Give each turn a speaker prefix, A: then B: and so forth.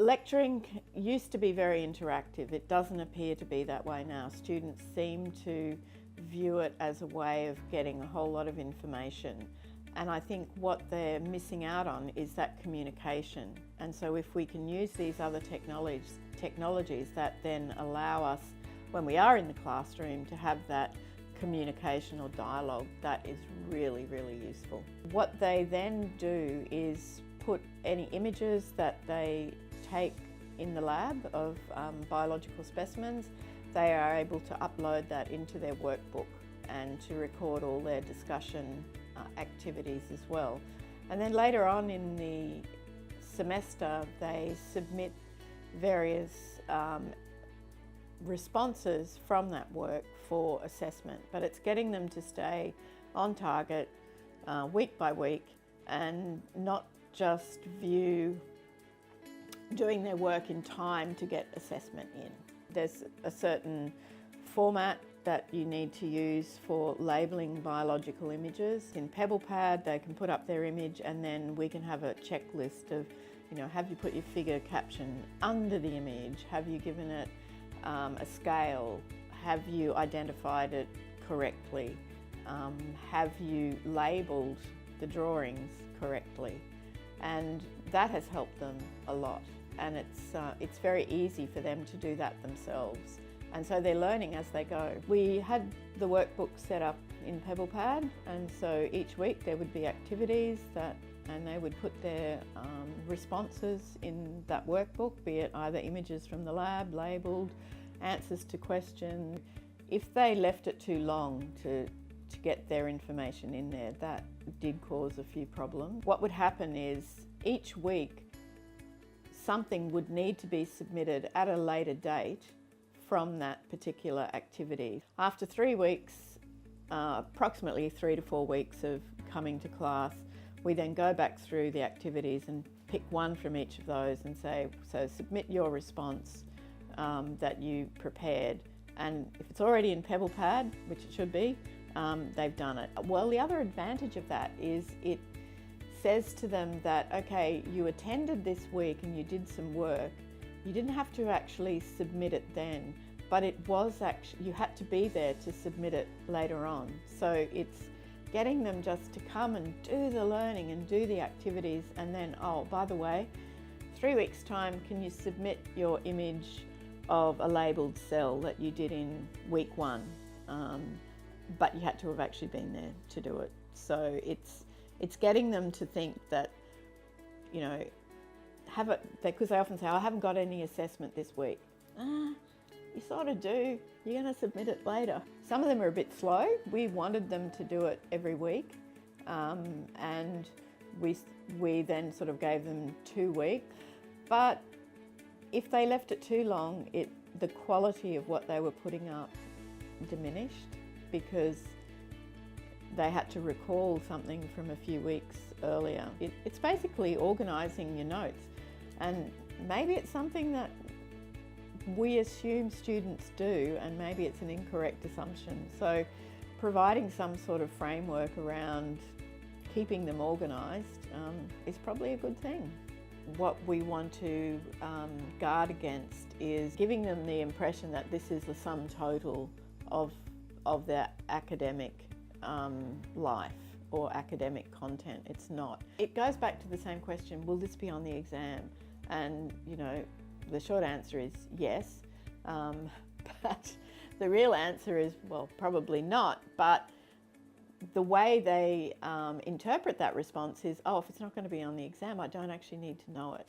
A: Lecturing used to be very interactive. It doesn't appear to be that way now. Students seem to view it as a way of getting a whole lot of information. And I think what they're missing out on is that communication. And so if we can use these other technologies that then allow us, when we are in the classroom, to have that communication or dialogue, that is really, really useful. What they then do is put any images that they take in the lab of biological specimens. They are able to upload that into their workbook and to record all their discussion activities as well. And then later on in the semester, they submit various responses from that work for assessment. But it's getting them to stay on target week by week and not just view doing their work in time to get assessment in. There's a certain format that you need to use for labelling biological images. In PebblePad, they can put up their image and then we can have a checklist of, have you put your figure caption under the image? Have you given it a scale? Have you identified it correctly? Have you labelled the drawings correctly? And that has helped them a lot. And it's very easy for them to do that themselves. And so they're learning as they go. We had the workbook set up in PebblePad, and so each week there would be activities and they would put their responses in that workbook, be it either images from the lab, labelled, answers to questions. If they left it too long to get their information in there, that did cause a few problems. What would happen is each week something would need to be submitted at a later date from that particular activity. After 3 weeks, approximately 3 to 4 weeks of coming to class, we then go back through the activities and pick one from each of those and say, so submit your response that you prepared. And if it's already in PebblePad, which it should be, they've done it. Well, the other advantage of that is it says to them that, okay, you attended this week and you did some work. You didn't have to actually submit it then, but it was actually, you had to be there to submit it later on. So it's getting them just to come and do the learning and do the activities, and then, oh, by the way, 3 weeks' time, can you submit your image of a labelled cell that you did in week 1? But you had to have actually been there to do it. So it's getting them to think that, have it, because they often say, I haven't got any assessment this week. You sort of do, you're going to submit it later. Some of them are a bit slow. We wanted them to do it every week, and we then sort of gave them 2 weeks. But if they left it too long, the quality of what they were putting up diminished, because they had to recall something from a few weeks earlier. It's basically organising your notes, and maybe it's something that we assume students do, and maybe it's an incorrect assumption. So providing some sort of framework around keeping them organised is probably a good thing. What we want to guard against is giving them the impression that this is the sum total of their academic life or academic content. It's not. It goes back to the same question, will this be on the exam? And the short answer is yes, but the real answer is, well, probably not. But the way they interpret that response is, oh, if it's not going to be on the exam, I don't actually need to know it.